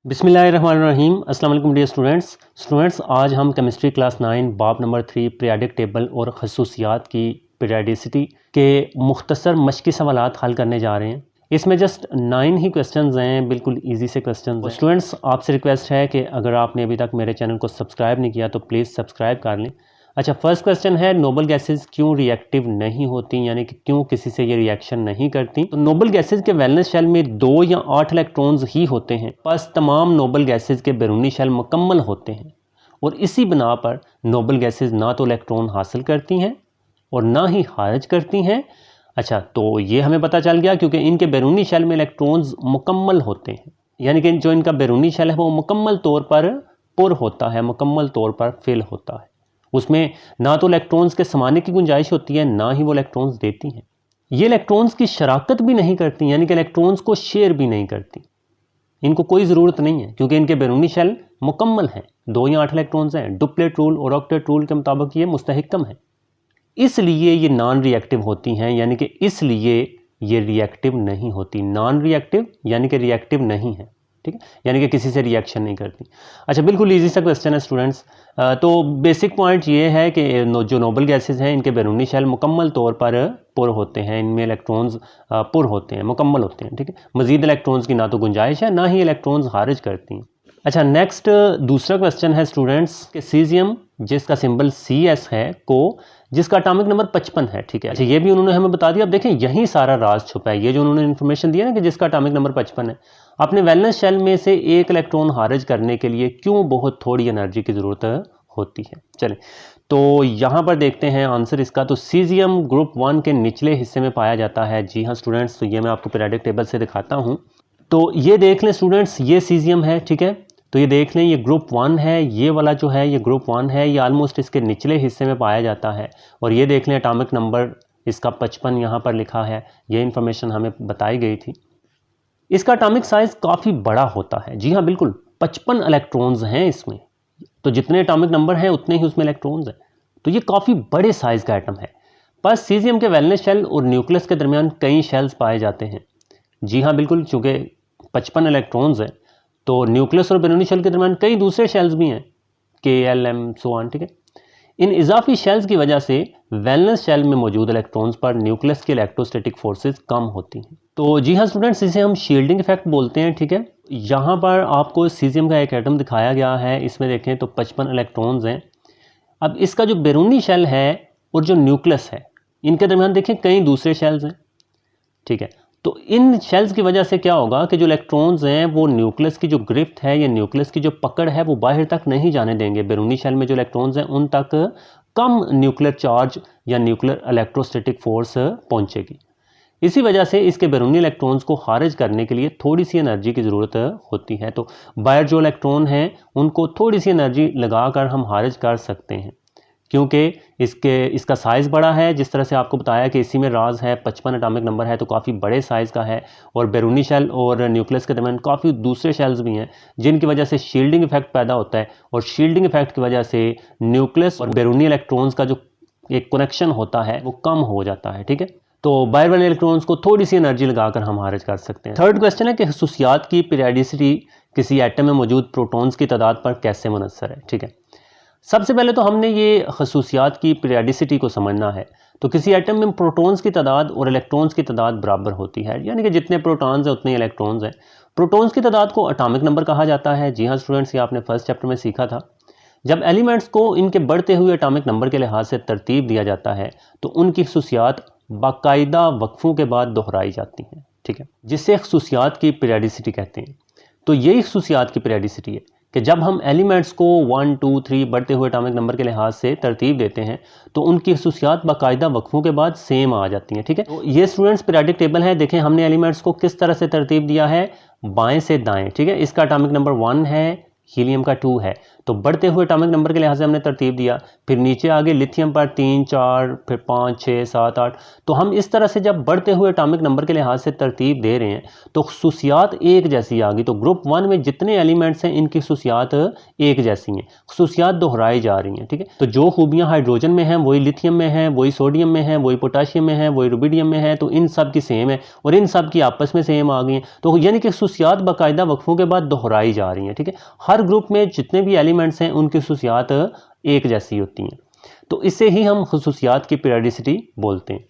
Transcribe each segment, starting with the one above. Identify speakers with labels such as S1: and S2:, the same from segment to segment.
S1: बिस्मिल्लाहिर्रहमानिर्रहीम। अस्सलाम वालेकुम डियर स्टूडेंट्स। आज हम केमिस्ट्री क्लास 9 बाब नंबर 3 पीरियाडिक टेबल और खसूसियात की पीरियडिसिटी के मुख्तसर मश्की सवालात हल करने जा रहे हैं। इसमें जस्ट 9 ही क्वेश्चंस हैं, बिल्कुल इजी से क्वेश्चंस हैं। स्टूडेंट्स, आपसे रिक्वेस्ट है कि अगर आपने अभी तक मेरे चैनल को सब्सक्राइब नहीं किया तो प्लीज़ सब्सक्राइब कर लें। अच्छा, फर्स्ट क्वेश्चन है, नोबल गैसेस क्यों रिएक्टिव नहीं होती, यानी कि क्यों किसी से ये रिएक्शन नहीं करती। तो नोबल गैसेस के वैलेंस शेल में 2 या 8 इलेक्ट्रॉन्स ही होते हैं, बस तमाम नोबल गैसेस के बैरूनी शेल मुकम्मल होते हैं और इसी बिना पर नोबल गैसेस ना तो इलेक्ट्रॉन हासिल करती हैं और ना ही खारिज करती हैं। अच्छा, तो ये हमें पता चल गया क्योंकि इनके बैरूनी शेल में इलेक्ट्रॉन्स मुकम्मल होते हैं, यानी कि जो इनका बैरूनी शेल है वो मुकम्मल तौर पर पुर होता है, मुकम्मल तौर पर फिल होता है। उसमें ना तो इलेक्ट्रॉन्स के समाने की गुंजाइश होती है, ना ही वो इलेक्ट्रॉन्स देती हैं। ये इलेक्ट्रॉन्स की शराकत भी नहीं करती, यानी कि इलेक्ट्रॉन्स को शेयर भी नहीं करती। इनको कोई ज़रूरत नहीं है क्योंकि इनके बैरूनी शेल मुकम्मल हैं, 2 या 8 इलेक्ट्रॉन्स हैं। डुप्लेट रूल और ऑक्टेट रूल के मुताबिक ये मुस्तहिकम है, इसलिए ये नॉन रिएक्टिव होती हैं, यानी कि इसलिए ये रिएक्टिव नहीं होती। नॉन रिएक्टिव यानी कि रिएक्टिव नहीं है, ठीक है, यानी कि किसी से रिएक्शन नहीं करती। अच्छा, बिल्कुल इजी सा क्वेश्चन है स्टूडेंट्स। तो बेसिक पॉइंट ये है कि जो नोबल गैसेस हैं इनके बैरूनी शेल मुकम्मल तौर पर पुर होते हैं, इनमें इलेक्ट्रॉन्स पुर होते हैं, मुकम्मल होते हैं, ठीक है। मज़ीद इलेक्ट्रॉन्स की ना तो गुंजाइश है, ना ही इलेक्ट्रॉन्स खारिज करती हैं। अच्छा, नेक्स्ट दूसरा क्वेश्चन है स्टूडेंट्स कि सीजियम जिसका सिंबल CS है को जिसका एटॉमिक नंबर 55 है, ठीक है। अच्छा, ये भी उन्होंने हमें बता दिया। अब देखें, यही सारा राज छुपा है, ये जो उन्होंने इन्फॉर्मेशन दिया ना कि जिसका एटॉमिक नंबर 55 है। अपने वैलेंस शेल में से एक इलेक्ट्रॉन खारिज करने के लिए क्यों बहुत थोड़ी एनर्जी की ज़रूरत होती है। चलें, तो यहाँ पर देखते हैं आंसर इसका। तो सीजियम ग्रुप 1 के निचले हिस्से में पाया जाता है। जी हाँ स्टूडेंट्स, तो ये मैं आपको पीरियोडिक टेबल से दिखाता हूँ। तो ये देख लें स्टूडेंट्स, ये सीजियम है, ठीक है। तो ये देख लें, ये ग्रुप 1 है, ये वाला जो है ये ग्रुप 1 है, ये ऑलमोस्ट इसके निचले हिस्से में पाया जाता है। और ये देख लें एटॉमिक नंबर इसका 55 यहाँ पर लिखा है, ये इन्फॉर्मेशन हमें बताई गई थी। इसका एटॉमिक साइज काफ़ी बड़ा होता है। जी हाँ बिल्कुल, 55 इलेक्ट्रॉन्स हैं इसमें, तो जितने एटॉमिक नंबर हैं उतने ही उसमें इलेक्ट्रॉन्स हैं, तो ये काफ़ी बड़े साइज़ का एटम है। बस सीजियम के वैलेंस शेल और न्यूक्लियस के दरमियान कई शेल्स पाए जाते हैं। जी हाँ बिल्कुल, चूँकि 55 इलेक्ट्रॉन्स हैं तो न्यूक्लियस और बैरूनी शेल के दरमियान कई दूसरे शेल्स भी हैं, KL M सो ऑन, ठीक है। इन इजाफी शेल्स की वजह से वैलेंस शेल में मौजूद इलेक्ट्रॉन्स पर न्यूक्लियस की इलेक्ट्रोस्टैटिक फोर्सेस कम होती हैं। तो जी हाँ स्टूडेंट्स, इसे हम शील्डिंग इफेक्ट बोलते हैं, ठीक है। यहाँ पर आपको सीजियम का एक एटम दिखाया गया है, इसमें देखें तो 55 इलेक्ट्रॉन्स हैं। अब इसका जो बैरूनी शेल है और जो न्यूक्लियस है इनके दरमियान देखें कई दूसरे शेल्स हैं, ठीक है। तो इन शेल्स की वजह से क्या होगा कि जो इलेक्ट्रॉन्स हैं वो न्यूक्लियस की जो ग्रिफ्ट है या न्यूक्लियस की जो पकड़ है वो बाहर तक नहीं जाने देंगे। बैरूनी शेल में जो इलेक्ट्रॉन्स हैं उन तक कम न्यूक्लियर चार्ज या न्यूक्लियर इलेक्ट्रोस्टैटिक फोर्स पहुंचेगी। इसी वजह से इसके बैरूनी इलेक्ट्रॉन्स को खारिज करने के लिए थोड़ी सी एनर्जी की ज़रूरत होती है। तो बाहर जो इलेक्ट्रॉन हैं उनको थोड़ी सी एनर्जी लगाकर हम खारिज कर सकते हैं, क्योंकि इसका साइज़ बड़ा है। जिस तरह से आपको बताया कि इसी में राज है, 55 एटॉमिक नंबर है, तो काफ़ी बड़े साइज़ का है। और बैरूनी शेल और न्यूक्लियस के दरमियान काफ़ी दूसरे शेल्स भी हैं जिनकी वजह से शील्डिंग इफेक्ट पैदा होता है, और शील्डिंग इफेक्ट की वजह से न्यूक्लियस और बैरूनी इलेक्ट्रॉन्स का जो एक कनेक्शन होता है वो कम हो जाता है, ठीक है। तो बाहर वाले इलेक्ट्रॉन्स को थोड़ी सी एनर्जी लगाकर हम खारिज कर सकते हैं। थर्ड क्वेश्चन है कि खसूसियात की पीरियडिसिटी किसी एटम में मौजूद प्रोटॉन्स की तादाद पर कैसे मुनहसर है, ठीक है। सबसे पहले तो हमने ये खसूसियात की पीरियडिसिटी को समझना है। तो किसी एटम में प्रोटॉन्स की तादाद और इलेक्ट्रॉन्स की तादाद बराबर होती है, यानी कि जितने प्रोटॉन्स हैं उतने इलेक्ट्रॉन्स हैं। प्रोटॉन्स की तादाद को एटॉमिक नंबर कहा जाता है। जी हाँ स्टूडेंट्स, ये आपने फर्स्ट चैप्टर में सीखा था। जब एलिमेंट्स को इनके बढ़ते हुए एटॉमिक नंबर के लिहाज से तरतीब दिया जाता है तो उनकी खसूसियात बाकायदा वक्फों के बाद दोहराई जाती हैं, ठीक है, जिससे खसूसियात की पीरियडिसिटी कहते हैं। तो यही खसूसियात की पीरियडिसिटी है कि जब हम एलिमेंट्स को 1 2 3 बढ़ते हुए एटॉमिक नंबर के लिहाज से तरतीब देते हैं तो उनकी खसूसियात बाकायदा वक्फों के बाद सेम आ जाती हैं, ठीक है। तो ये स्टूडेंट्स पीरियडिक टेबल है। देखें हमने एलिमेंट्स को किस तरह से तरतीब दिया है, बाएं से दाएं, ठीक है। इसका एटॉमिक नंबर 1 है, हीलियम का 2 है, तो बढ़ते हुए एटॉमिक नंबर के लिहाज से हमने तरतीब दिया, फिर नीचे आगे लिथियम पर 3, 4, फिर 5, 6, 7, 8। तो हम इस तरह से जब बढ़ते हुए एटॉमिक नंबर के लिहाज से तरतीब दे रहे हैं तो खसूसियात एक जैसी आ गई। तो ग्रुप 1 में जितने एलिमेंट्स हैं इनकी खसूसियात एक जैसी हैं, खसूसियात दोहराई जा रही हैं, ठीक है। तो जो खूबियाँ हाइड्रोजन में हैं वही लिथियम में हैं, वही सोडियम में हैं, वही पोटाशियम में हैं, वही रुबिडियम में है, तो इन सब की सेम है और इन सब की आपस में सेम आ गई हैं। तो यानी कि खसूसियात बाकायदा वक्फों के बाद दोहराई जा रही हैं, ठीक है। हर ग्रुप में जितने भी एलिमेंट्स हैं उनकी खसूसियात एक जैसी होती हैं, तो इसे ही हम खसूसियात की पीरियडिसिटी बोलते हैं।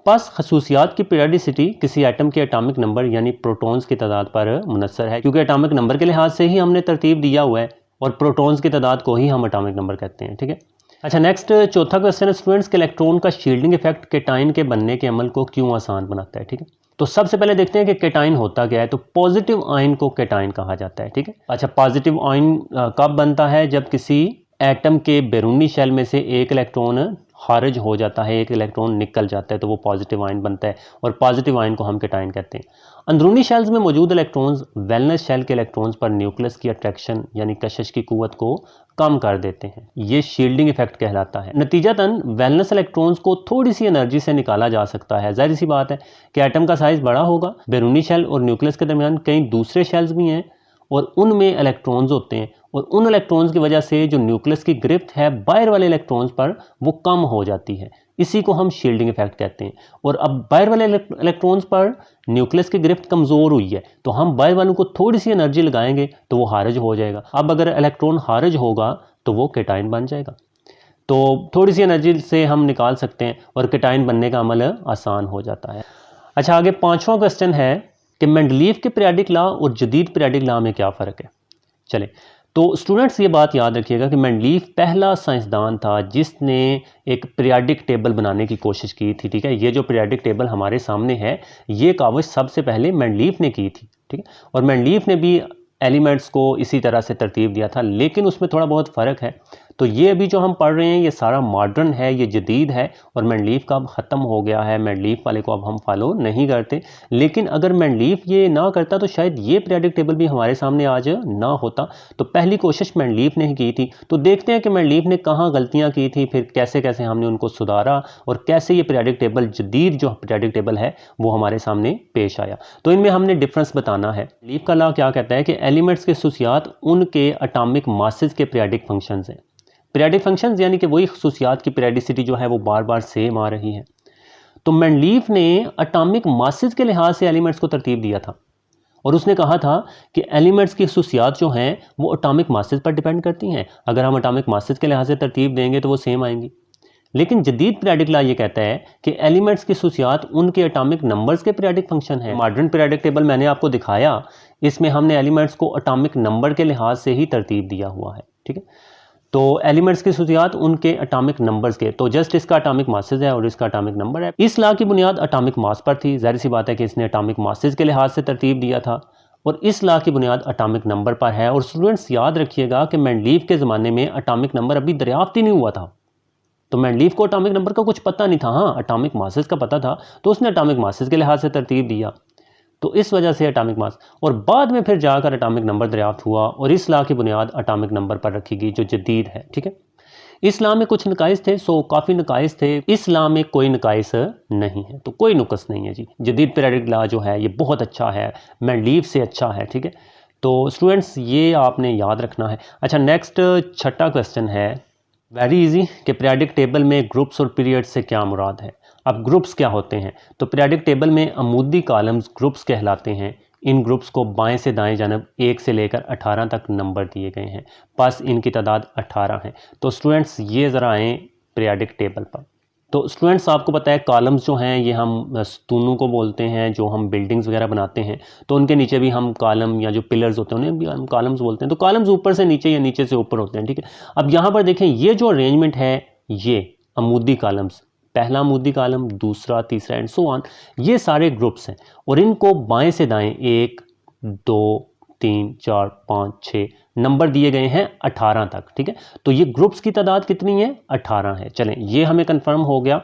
S1: बस खसूसियात की पीरियडिसिटी किसी एटम के एटॉमिक नंबर यानी प्रोटॉन्स की तादाद पर मुनसर है, क्योंकि एटॉमिक नंबर के लिहाज से ही हमने तरतीब दिया हुआ है और प्रोटॉन्स की तादाद को ही हम एटॉमिक नंबर कहते हैं, ठीक है। अच्छा, नेक्स्ट चौथा क्वेश्चन है स्टूडेंट्स के इलेक्ट्रॉन का शील्डिंग इफेक्ट केटाइन के बनने के अमल को क्यों आसान बनाता है, ठीक है। तो सबसे पहले देखते हैं कि केटाइन होता क्या है। तो पॉजिटिव आयन को केटाइन कहा जाता है, ठीक है। अच्छा, पॉजिटिव आयन कब बनता है? जब किसी एटम के बैरूनी शेल में से एक इलेक्ट्रॉन खारिज हो जाता है, एक इलेक्ट्रॉन निकल जाता है, तो वो पॉजिटिव आयन बनता है और पॉजिटिव आयन को हम केटाइन कहते हैं। अंदरूनी शेल्स में मौजूद इलेक्ट्रॉन्स वैलेंस शेल के इलेक्ट्रॉन्स पर न्यूक्लियस की अट्रैक्शन यानी कशिश की कुव्वत को कम कर देते हैं, ये शील्डिंग इफेक्ट कहलाता है। नतीजतन वैलेंस इलेक्ट्रॉन्स को थोड़ी सी एनर्जी से निकाला जा सकता है। जाहिर सी बात है कि एटम का साइज बड़ा होगा, बैरूनी शेल और न्यूक्लियस के दरमियान कई दूसरे शेल्स भी हैं और उनमें इलेक्ट्रॉन्स होते हैं और उन इलेक्ट्रॉन्स की वजह से जो न्यूक्लियस की गिरफ्त है बाहर वाले इलेक्ट्रॉन्स पर वो कम हो जाती है, इसी को हम शील्डिंग इफेक्ट कहते हैं। और अब बाहर वाले इलेक्ट्रॉन्स पर न्यूक्लियस की गिरफ्त कमज़ोर हुई है, तो हम बाहर वालों को थोड़ी सी एनर्जी लगाएंगे तो वो खारिज हो जाएगा। अब अगर इलेक्ट्रॉन खारिज होगा तो वो केटाइन बन जाएगा। तो थोड़ी सी एनर्जी से हम निकाल सकते हैं और केटाइन बनने का अमल आसान हो जाता है। अच्छा, आगे पाँचवा क्वेश्चन है कि मेंडलीव के पीरियडिक लॉ और जदीद पीरियडिक लॉ में क्या फ़र्क है। चले, तो स्टूडेंट्स ये बात याद रखिएगा कि मेंडलीव पहला साइंसदान था जिसने एक पीरियडिक टेबल बनाने की कोशिश की थी, ठीक है। ये जो पीरियडिक टेबल हमारे सामने है ये काविश सबसे पहले मेंडलीव ने की थी, ठीक है। और मेंडलीव ने भी एलिमेंट्स को इसी तरह से तरतीब दिया था, लेकिन उसमें थोड़ा बहुत फ़र्क है। तो ये अभी जो हम पढ़ रहे हैं ये सारा मॉडर्न है, ये जदीद है और मेंडलीव का अब ख़त्म हो गया है, मेंडलीव वाले को अब हम फॉलो नहीं करते। लेकिन अगर मेंडलीव ये ना करता तो शायद ये पीरियडिक टेबल भी हमारे सामने आज ना होता। तो पहली कोशिश मेंडलीव ने ही की थी। तो देखते हैं कि मेंडलीव ने कहाँ गलतियाँ की थी, फिर कैसे कैसे हमने उनको सुधारा और कैसे ये पीरियडिक टेबल जदीद जो पीरियडिक टेबल है वो हमारे सामने पेश आया। तो इनमें हमने डिफरेंस बताना है। लीव का लॉ क्या कहता है कि एलिमेंट्स के खसूसियात उनके एटॉमिक मासेस के पीरियडिक फंक्शंस हैं। पीरियडिक फंक्शंस यानी कि वही खसूसियात की पीरियडिसिटी जो है वो बार बार सेम आ रही है। तो मेंडलीव ने एटॉमिक मासेस के लिहाज से एलिमेंट्स को तरतीब दिया था और उसने कहा था कि एलिमेंट्स की खसूसियात जो हैं वो एटॉमिक मासेस पर डिपेंड करती हैं। अगर हम एटॉमिक मासेस के लिहाज से तरतीब देंगे तो वो सेम आएंगी। लेकिन जदीद पीरियडिक लॉ ये कहता है कि एलिमेंट्स की खसूसियात उनके एटॉमिक नंबर्स के पीरियडिक फंक्शन है। मॉडर्न पीरियडिक टेबल मैंने आपको दिखाया, इसमें हमने एलिमेंट्स को एटॉमिक नंबर के लिहाज से ही तरतीब दिया हुआ है, ठीक है। तो एलिमेंट्स की खसूसियात उनके एटॉमिक नंबर्स के, तो जस्ट इसका एटॉमिक मासेस है और इसका एटॉमिक नंबर है। इस लॉ की बुनियाद एटॉमिक मास पर थी। जाहिर सी बात है कि इसने एटॉमिक मासेस के लिहाज से तरतीब दिया था और इस लॉ की बुनियाद एटॉमिक नंबर पर है। और स्टूडेंट्स याद रखिएगा कि मेंडलीव के ज़माने में एटॉमिक नंबर अभी दरियाफ्त ही नहीं हुआ था, तो मेंडलीव को एटॉमिक नंबर का कुछ पता नहीं था। हाँ, एटॉमिक मासेस का पता था, तो उसने एटॉमिक मासेस के लिहाज से तरतीब दिया, तो इस वजह से एटॉमिक मास। और बाद में फिर जाकर एटॉमिक नंबर दरियाफ्त हुआ और इस लॉ की बुनियाद एटॉमिक नंबर पर रखी गई जो जदीद है, ठीक है। इस लॉ में कुछ नकाइस थे, काफ़ी नकाइस थे। इस लॉ में कोई नकाइस नहीं है, तो कोई नुकस नहीं है जी। जदीद पीरियडिक लॉ जो है ये बहुत अच्छा है, मेंडलीव से अच्छा है, ठीक है। तो स्टूडेंट्स ये आपने याद रखना है। अच्छा, नेक्स्ट छठा क्वेश्चन है वेरी इजी कि पीरियडिक टेबल में ग्रुप्स और पीरियड से क्या मुराद है। अब ग्रुप्स क्या होते हैं? तो पीरियडिक टेबल में अमूदी कॉलम्स ग्रुप्स कहलाते हैं। इन ग्रुप्स को बाएं से दाएं जानब 1 से लेकर 18 तक नंबर दिए गए हैं, बस इनकी तादाद 18 है। तो स्टूडेंट्स ये ज़रा आएँ पीरियडिक टेबल पर। तो स्टूडेंट्स आपको पता है कॉलम्स जो हैं ये हम स्तूनों को बोलते हैं, जो हम बिल्डिंग्स वगैरह बनाते हैं तो उनके नीचे भी हम कॉलम या जो पिलर्स होते हैं उन्हें भी हम कॉलम्स बोलते हैं। तो कॉलम्स ऊपर से नीचे या नीचे से ऊपर होते हैं, ठीक है। अब यहाँ पर देखें ये जो अरेंजमेंट है ये अमूदी कॉलम्स, पहला अमूदी कॉलम, दूसरा, तीसरा एंड सो ऑन, ये सारे ग्रुप्स हैं और इनको बाएं से दाएं 1, 2, 3, 4, 5, 6 नंबर दिए गए हैं 18 तक, ठीक है। तो ये ग्रुप्स की तादाद कितनी है? 18 है। चलें ये हमें कंफर्म हो गया।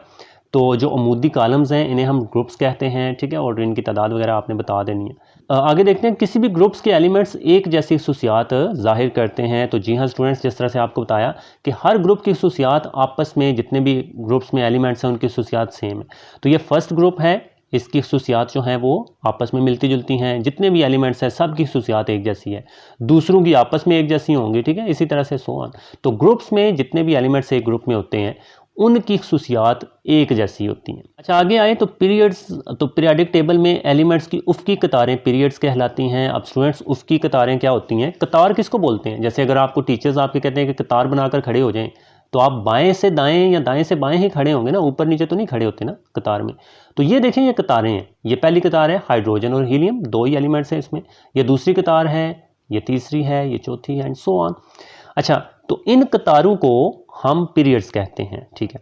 S1: तो जो अमूदी कॉलम्स हैं इन्हें हम ग्रुप्स कहते हैं, ठीक है, और इनकी तादाद वगैरह आपने बता देनी है। आगे देखते हैं, किसी भी ग्रुप्स के एलिमेंट्स एक जैसी खसूसियात जाहिर करते हैं। तो जी हाँ स्टूडेंट्स, जिस तरह से आपको बताया कि हर ग्रुप की खसूसियात आपस में, जितने भी ग्रुप्स में एलिमेंट्स हैं उनकी खसूसियात सेम है। तो ये फर्स्ट ग्रुप है, इसकी खसूसियात जो हैं वो आपस में मिलती जुलती हैं, जितने भी एलिमेंट्स हैं सब की खसूसियात एक जैसी है, दूसरों की आपस में एक जैसी होंगी, ठीक है, इसी तरह से सो ऑन। तो ग्रुप्स में जितने भी एलिमेंट्स एक ग्रुप में होते हैं उनकी खसूसियात एक जैसी होती हैं। अच्छा आगे आए तो पीरियड्स, तो पीरियाडिक टेबल में एलिमेंट्स की उफ़क़ी कतारें पीरियड्स कहलाती हैं। अब स्टूडेंट्स उफ़क़ी कतारें क्या होती हैं, कतार किसको बोलते हैं? जैसे अगर आपको टीचर्स आपके कहते हैं कि कतार बनाकर खड़े हो जाएं, तो आप बाएं से दाएं या दाएं से बाएं ही खड़े होंगे ना, ऊपर नीचे तो नहीं खड़े होते ना कतार में। तो ये देखें, ये कतारें हैं, ये पहली कतार है हाइड्रोजन और हीलियम, दो ही एलिमेंट्स हैं इसमें, ये दूसरी कतार है, ये तीसरी है, ये चौथी है, एंड सो ऑन। अच्छा, तो इन कतारों को हम पीरियड्स कहते हैं, ठीक है।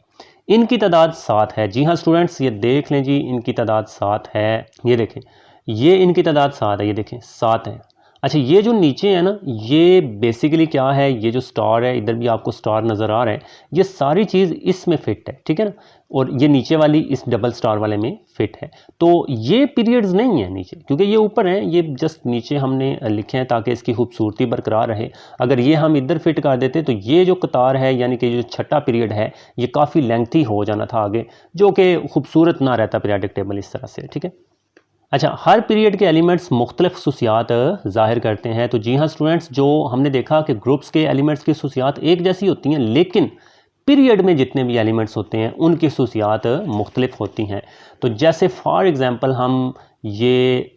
S1: इनकी तादाद 7 है। जी हाँ स्टूडेंट्स, ये देख लें जी, इनकी तादाद 7 है। ये देखें, ये इनकी तादाद 7 है, ये देखें 7 है। अच्छा, ये जो नीचे है ना, ये बेसिकली क्या है, ये जो स्टार है, इधर भी आपको स्टार नज़र आ रहा है, ये सारी चीज़ इसमें फिट है, ठीक है ना, और ये नीचे वाली इस डबल स्टार वाले में फिट है। तो ये पीरियड्स नहीं है नीचे, क्योंकि ये ऊपर है, ये जस्ट नीचे हमने लिखे हैं ताकि इसकी खूबसूरती बरकरार रहे। अगर ये हम इधर फिट कर देते तो ये जो कतार है, यानी कि जो छठा पीरियड है, ये काफ़ी लेंथी हो जाना था आगे, जो कि खूबसूरत ना रहता पीरियाडिक टेबल इस तरह से, ठीक है। अच्छा, हर पीरियड के एलिमेंट्स मुख्तलिफ खसूसियात ज़ाहिर करते हैं। तो जी हाँ स्टूडेंट्स, जो हमने देखा कि ग्रुप्स के एलिमेंट्स की खसूसियात एक जैसी होती हैं, लेकिन पीरियड में जितने भी एलिमेंट्स होते हैं उनकी खसूसियात मुख्तलिफ होती हैं। तो जैसे फॉर एग्ज़ाम्पल हम ये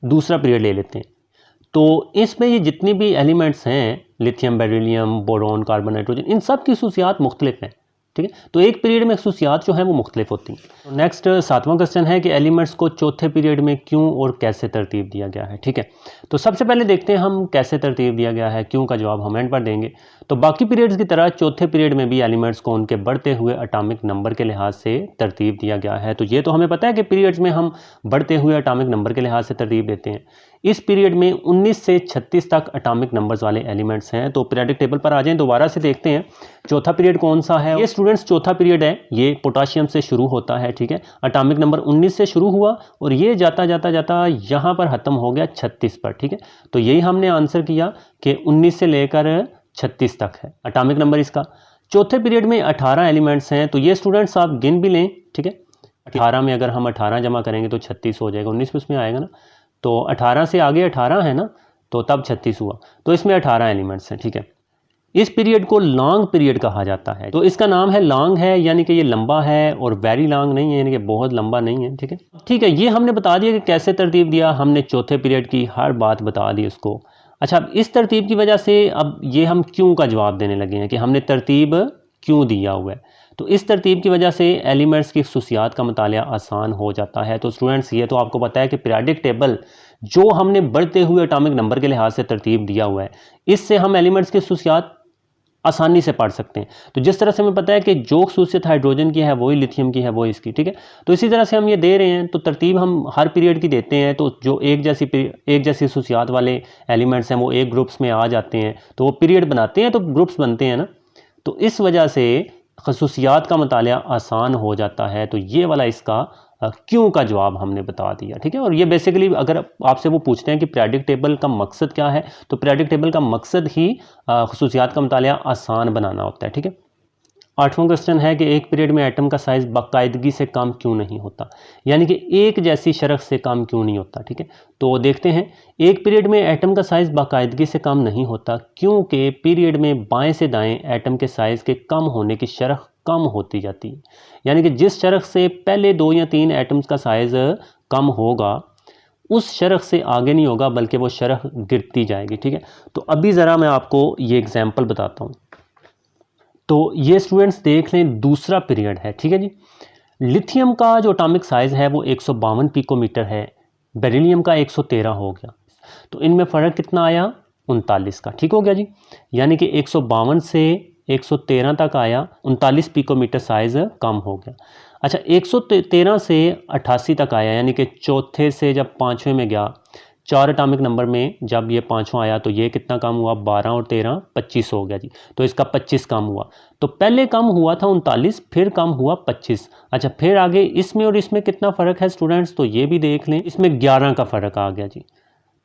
S1: दूसरा पीरियड ले लेते हैं, तो इसमें ये जितनी भी एलिमेंट्स हैं, lithium, beryllium, boron, carbon, nitrogen, इन सब की खसूसियात मुख्तलिफ हैं, ठीक है। तो एक पीरियड में खसूसियात जो हैं वो मुख्तलिफ होती हैं। तो नेक्स्ट 7वां क्वेश्चन है कि एलिमेंट्स को चौथे पीरियड में क्यों और कैसे तरतीब दिया गया है, ठीक है। तो सबसे पहले देखते हैं हम कैसे तरतीब दिया गया है, क्यों का जवाब हम एंड पर देंगे। तो बाकी पीरियड्स की तरह चौथे पीरियड में भी एलिमेंट्स को उनके बढ़ते हुए एटॉमिक नंबर के लिहाज से तरतीब दिया गया है। तो ये तो हमें पता है कि पीरियड्स में हम बढ़ते हुए एटॉमिक नंबर के लिहाज से तरतीब देते हैं। इस पीरियड में 19 से 36 तक एटॉमिक नंबर्स वाले एलिमेंट्स हैं। तो पीरियडिक टेबल पर आ जाएं, दोबारा से देखते हैं चौथा पीरियड कौन सा है। ये स्टूडेंट्स चौथा पीरियड है, ये पोटाशियम से शुरू होता है, ठीक है। एटॉमिक नंबर 19 से शुरू हुआ और ये जाता जाता जाता यहाँ पर ख़त्म हो गया 36 पर, ठीक है। तो यही हमने आंसर किया कि 19 से लेकर 36 तक है एटॉमिक नंबर इसका। चौथे पीरियड में 18 एलिमेंट्स हैं। तो ये स्टूडेंट्स आप गिन भी लें, ठीक है। 18 में अगर हम 18 जमा करेंगे तो 36 हो जाएगा, 19 में उसमें आएगा ना, तो 18 से आगे 18 है ना, तो तब 36 हुआ। तो इसमें 18 एलिमेंट्स हैं, ठीक है। इस पीरियड को लॉन्ग पीरियड कहा जाता है। तो इसका नाम है लॉन्ग है, यानी कि ये लंबा है, और वेरी लॉन्ग नहीं है, यानी कि बहुत लंबा नहीं है, ठीक है। ठीक है, ये हमने बता दिया कि कैसे तरतीब दिया, हमने चौथे पीरियड की हर बात बता दी उसको। अच्छा, अब इस तरतीब की वजह से अब ये हम क्यों का जवाब देने लगे हैं कि हमने तरतीब क्यों दिया हुआ है। तो इस तरतीब की वजह से एलिमेंट्स की खसूसियात का मुतालिया आसान हो जाता है। तो स्टूडेंट्स, ये तो आपको पता है कि पीरियाडिक टेबल जो हमने बढ़ते हुए एटॉमिक नंबर के लिहाज से तरतीब दिया हुआ है, इससे हम एलिमेंट्स की खसूसियात आसानी से पढ़ सकते हैं। तो जिस तरह से हमें पता है कि जो खसूसियत हाइड्रोजन की है वही लिथियम की है, वो इसकी, ठीक है। तो इसी तरह से हम ये दे रहे हैं। तो तरतीब हम हर पीरियड की देते हैं, तो जो एक जैसी खसूसियात वाले एलिमेंट्स हैं वो एक ग्रुप्स में आ जाते हैं, तो वो पीरियड बनाते हैं, तो ग्रुप्स बनते हैं ना। तो इस वजह से खसूसियात का मुतालिया आसान हो जाता है। तो ये वाला इसका क्यों का जवाब हमने बता दिया, ठीक है। और ये बेसिकली अगर आपसे वो पूछते हैं कि पीरियाडिक टेबल का मकसद क्या है, तो पीरियाडिक टेबल का मकसद ही खसूसियात का मुतालिया आसान बनाना होता है, ठीक है। 8वां क्वेश्चन है कि एक पीरियड में एटम का साइज़ बाकायदगी से कम क्यों नहीं होता, यानी कि एक जैसी शरह से कम क्यों नहीं होता, ठीक है। तो देखते हैं, एक पीरियड में एटम का साइज़ बाकायदगी से कम नहीं होता क्योंकि पीरियड में बाएं से दाएं एटम के साइज़ के कम होने की शरह कम होती जाती है। यानी कि जिस शरह से पहले 2 या 3 एटम्स का साइज़ कम होगा, उस शरह से आगे नहीं होगा, बल्कि वो शरह गिरती जाएगी, ठीक है। तो अभी ज़रा मैं आपको ये एग्जाम्पल बताता हूँ। तो ये स्टूडेंट्स देख लें, दूसरा पीरियड है, ठीक है जी। लिथियम का जो एटॉमिक साइज़ है वो 152 पिकोमीटर है, बेरिलियम का 113 हो गया। तो इनमें फ़र्क कितना आया, 39 का, ठीक हो गया जी। यानी कि 152 से 113 तक आया, 39 पिकोमीटर साइज़ कम हो गया। अच्छा, 113 से 88 तक आया, यानी कि चौथे से जब 5वें में गया, 4 एटॉमिक नंबर में जब ये 5वां आया तो ये कितना कम हुआ, 12 और 13 25 हो गया जी। तो इसका 25 कम हुआ। तो पहले कम हुआ था 39, फिर कम हुआ 25। अच्छा, फिर आगे इसमें और इसमें कितना फ़र्क है स्टूडेंट्स, तो ये भी देख लें। इसमें 11 का फ़र्क आ गया जी,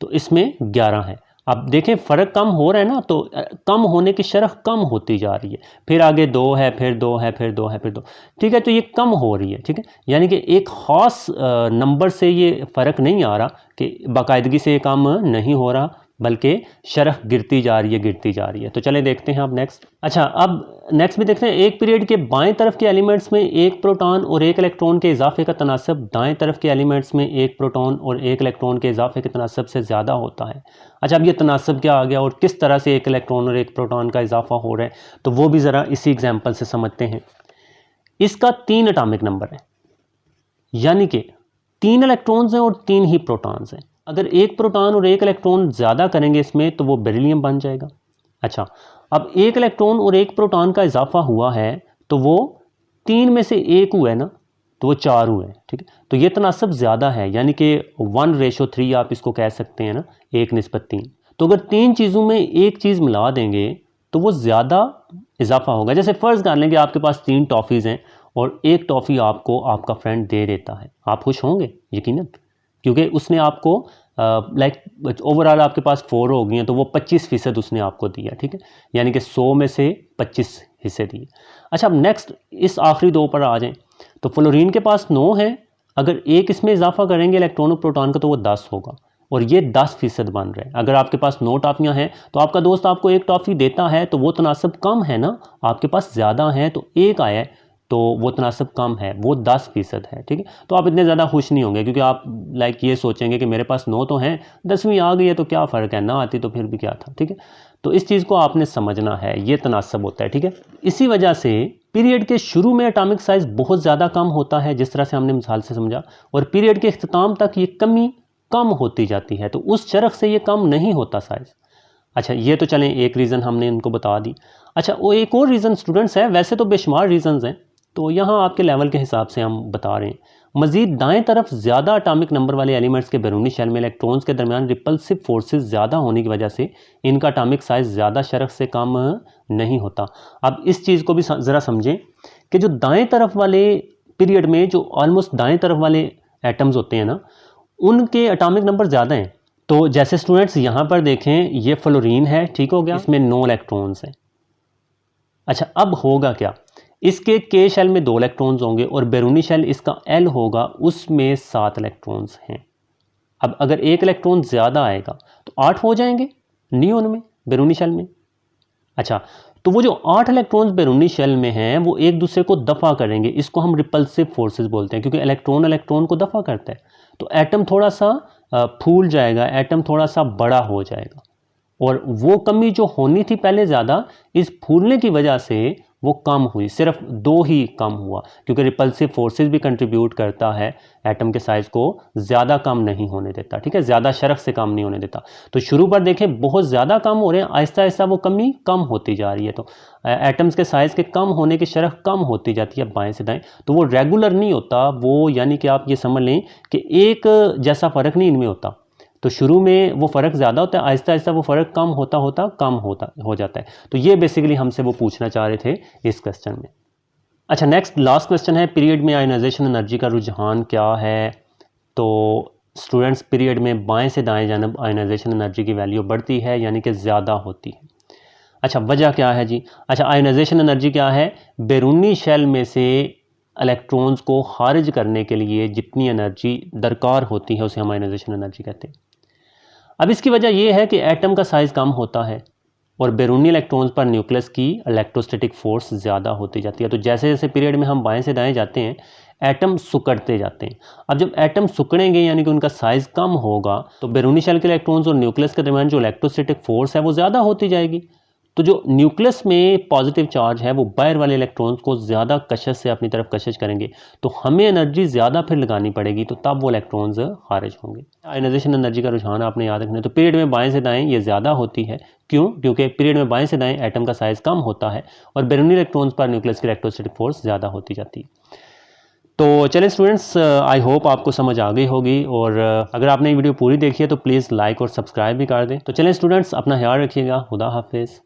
S1: तो इसमें 11 है। अब देखें फ़र्क कम हो रहा है ना, तो कम होने की शरह कम होती जा रही है। फिर आगे 2 है, फिर 2 है, फिर 2 है, फिर 2, ठीक है। तो ये कम हो रही है, ठीक है। यानी कि एक ख़ास नंबर से ये फ़र्क नहीं आ रहा कि बाकायदगी से ये कम नहीं हो रहा, बल्कि शरह गिरती जा रही है, गिरती जा रही है। तो चले देखते हैं अब नेक्स्ट। अच्छा, अब नेक्स्ट भी देखते हैं। एक पीरियड के बाएं तरफ के एलिमेंट्स में एक प्रोटॉन और एक इलेक्ट्रॉन के इजाफे का तनासब दाएं तरफ के एलिमेंट्स में एक प्रोटॉन और एक इलेक्ट्रॉन के इजाफे के तनासब से ज़्यादा होता है। अच्छा, अब ये तनासब क्या आ गया और किस तरह से एक इलेक्ट्रॉन और एक प्रोटॉन का इजाफा हो रहा है, तो वो भी ज़रा इसी एग्जाम्पल से समझते हैं। इसका 3 एटॉमिक नंबर है, यानी कि 3 इलेक्ट्रॉन्स हैं और 3 ही प्रोटॉन्स हैं। अगर एक प्रोटॉन और एक इलेक्ट्रॉन ज़्यादा करेंगे इसमें तो वो बेरिलियम बन जाएगा। अच्छा, अब एक इलेक्ट्रॉन और एक प्रोटॉन का इजाफा हुआ है तो वो 3 में से 1 हुआ है ना, तो वो 4 हुए, ठीक है। तो ये तनासब ज़्यादा है, यानी कि 1:3 आप इसको कह सकते हैं ना, 1:3। तो अगर 3 चीज़ों में एक चीज़ मिला देंगे तो वो ज़्यादा इजाफा होगा। जैसे फ़र्ज़ कर लें कि आपके पास 3 टॉफ़ीज़ हैं और एक टॉफ़ी आपको आपका फ्रेंड दे देता है, आप खुश होंगे यकीनन, क्योंकि उसने आपको लाइक ओवरऑल आपके पास 4 हो गई हैं, तो वो 25% उसने आपको दिया, ठीक है। यानी कि 100 में से 25 हिस्से दिए। अच्छा, अब नेक्स्ट इस आखिरी 2 पर आ जाएं। तो फ्लोरीन के पास 9 है, अगर एक इसमें इजाफा करेंगे इलेक्ट्रॉन और प्रोटॉन का तो वो 10 होगा, और ये 10% बन रहा है। अगर आपके पास 9 टॉफ़ियाँ हैं तो आपका दोस्त आपको एक टॉफ़ी देता है तो वो तनासब कम है ना, आपके पास ज़्यादा है तो एक आया है तो वो तनासब कम है, वो 10% है, ठीक है। तो आप इतने ज़्यादा खुश नहीं होंगे, क्योंकि आप लाइक ये सोचेंगे कि मेरे पास 9 तो हैं, 10वीं आ गई है तो क्या फ़र्क है, ना आती तो फिर भी क्या था, ठीक है। तो इस चीज़ को आपने समझना है, ये तनासब होता है, ठीक है। इसी वजह से पीरियड के शुरू में एटॉमिक साइज़ बहुत ज़्यादा कम होता है, जिस तरह से हमने मिसाल से समझा, और पीरियड के अख्ताम तक ये कमी कम होती जाती है, तो उस शरह से ये कम नहीं होता साइज़। अच्छा, ये तो चलें एक रीज़न हमने इनको बता दी। अच्छा, वो एक और रीज़न स्टूडेंट्स है, वैसे तो बेशुमार रीज़न्स हैं, तो यहाँ आपके लेवल के हिसाब से हम बता रहे हैं। मज़ीद दाएं तरफ ज़्यादा एटॉमिक नंबर वाले एलिमेंट्स के बैरूनी शेल में इलेक्ट्रॉन्स के दरमियान रिपल्सिव फोर्सेस ज़्यादा होने की वजह से इनका एटॉमिक साइज़ ज़्यादा शरह से कम नहीं होता। अब इस चीज़ को भी ज़रा समझें कि जो दाएं तरफ वाले पीरियड में जो ऑलमोस्ट दाएं तरफ वाले एटम्स होते हैं ना, उनके एटॉमिक नंबर ज़्यादा हैं। तो जैसे स्टूडेंट्स यहाँ पर देखें, ये फ्लोरीन है, ठीक हो गया, इसमें 9 इलेक्ट्रॉन्स हैं। अच्छा, अब होगा क्या, इसके के शेल में 2 इलेक्ट्रॉन्स होंगे और बैरूनी शेल इसका एल होगा, उसमें 7 इलेक्ट्रॉन्स हैं। अब अगर एक इलेक्ट्रॉन ज़्यादा आएगा तो 8 हो जाएंगे नियोन में, बैरूनी शेल में। अच्छा, तो वो जो 8 इलेक्ट्रॉन्स बैरूनी शेल में हैं वो एक दूसरे को दफ़ा करेंगे, इसको हम रिपल्सिव फोर्सेस बोलते हैं, क्योंकि इलेक्ट्रॉन इलेक्ट्रॉन को दफ़ा करता है। तो एटम थोड़ा सा फूल जाएगा, एटम थोड़ा सा बड़ा हो जाएगा, और वो कमी जो होनी थी पहले ज़्यादा, इस फूलने की वजह से वो कम हुई, सिर्फ 2 ही कम हुआ, क्योंकि रिपल्सिव फोर्सेस भी कंट्रीब्यूट करता है एटम के साइज़ को ज़्यादा कम नहीं होने देता, ठीक है, ज़्यादा शरह से कम नहीं होने देता। तो शुरू पर देखें बहुत ज़्यादा कम हो रहे हैं, आहिस्ता आहिस्ता वो कमी कम होती जा रही है। तो एटम्स के साइज़ के कम होने की शरह कम होती जाती है बाएँ से दाएँ, तो वो रेगुलर नहीं होता, वो यानी कि आप ये समझ लें कि एक जैसा फ़र्क नहीं इनमें होता। तो शुरू में वो फ़र्क ज़्यादा होता है, आहिस्ता आहिस्ता वो फ़र्क कम होता होता कम होता हो जाता है। तो ये बेसिकली हमसे वो पूछना चाह रहे थे इस क्वेश्चन में। अच्छा, नेक्स्ट लास्ट क्वेश्चन है, पीरियड में आयोनाइजेशन एनर्जी का रुझान क्या है। तो स्टूडेंट्स, पीरियड में बाएं से दाएं जानब आयोनाइजेशन एनर्जी की वैल्यू बढ़ती है, यानी कि ज़्यादा होती है। अच्छा, वजह क्या है जी। अच्छा, आयोनाइजेशन एनर्जी क्या है, बैरूनी शेल में से इलेक्ट्रॉन्स को खारिज करने के लिए जितनी एनर्जी दरकार होती है उसे हम आयोनाइजेशन एनर्जी कहते हैं। अब इसकी वजह यह है कि एटम का साइज़ कम होता है और बैरूनी इलेक्ट्रॉन्स पर न्यूक्लियस की इलेक्ट्रोस्टैटिक फोर्स ज़्यादा होती जाती है। तो जैसे जैसे पीरियड में हम बाएं से दाएं जाते हैं, एटम सिकुड़ते जाते हैं। अब जब एटम सिकुड़ेंगे यानी कि उनका साइज़ कम होगा, तो बैरूनी शेल के इलेक्ट्रॉन्स और न्यूक्लियस के दरमियान जो इलेक्ट्रोस्टैटिक फोर्स है वो ज़्यादा होती जाएगी। तो जो न्यूक्लियस में पॉजिटिव चार्ज है वो बाहर वाले इलेक्ट्रॉन्स को ज़्यादा कशिश से अपनी तरफ कशिश करेंगे, तो हमें एनर्जी ज़्यादा फिर लगानी पड़ेगी, तो तब वो इलेक्ट्रॉन्स खारिज होंगे। आयोनाइजेशन एनर्जी का रुझान आपने याद रखना है। तो पीरियड में बाएं से दाएं ये ज़्यादा होती है, क्यों, क्योंकि पीरियड में बाएं से दाएं एटम का साइज़ कम होता है और बैरूनी इलेक्ट्रॉन्स पर न्यूक्लियस की इलेक्ट्रोस्टैटिक फोर्स ज़्यादा होती जाती है। तो चलें स्टूडेंट्स, आई होप आपको समझ आ गई होगी, और अगर आपने ये वीडियो पूरी देखी है तो प्लीज़ लाइक और सब्सक्राइब भी कर दें। तो चलें स्टूडेंट्स, अपना ख्याल रखिएगा। खुदा हाफिज़।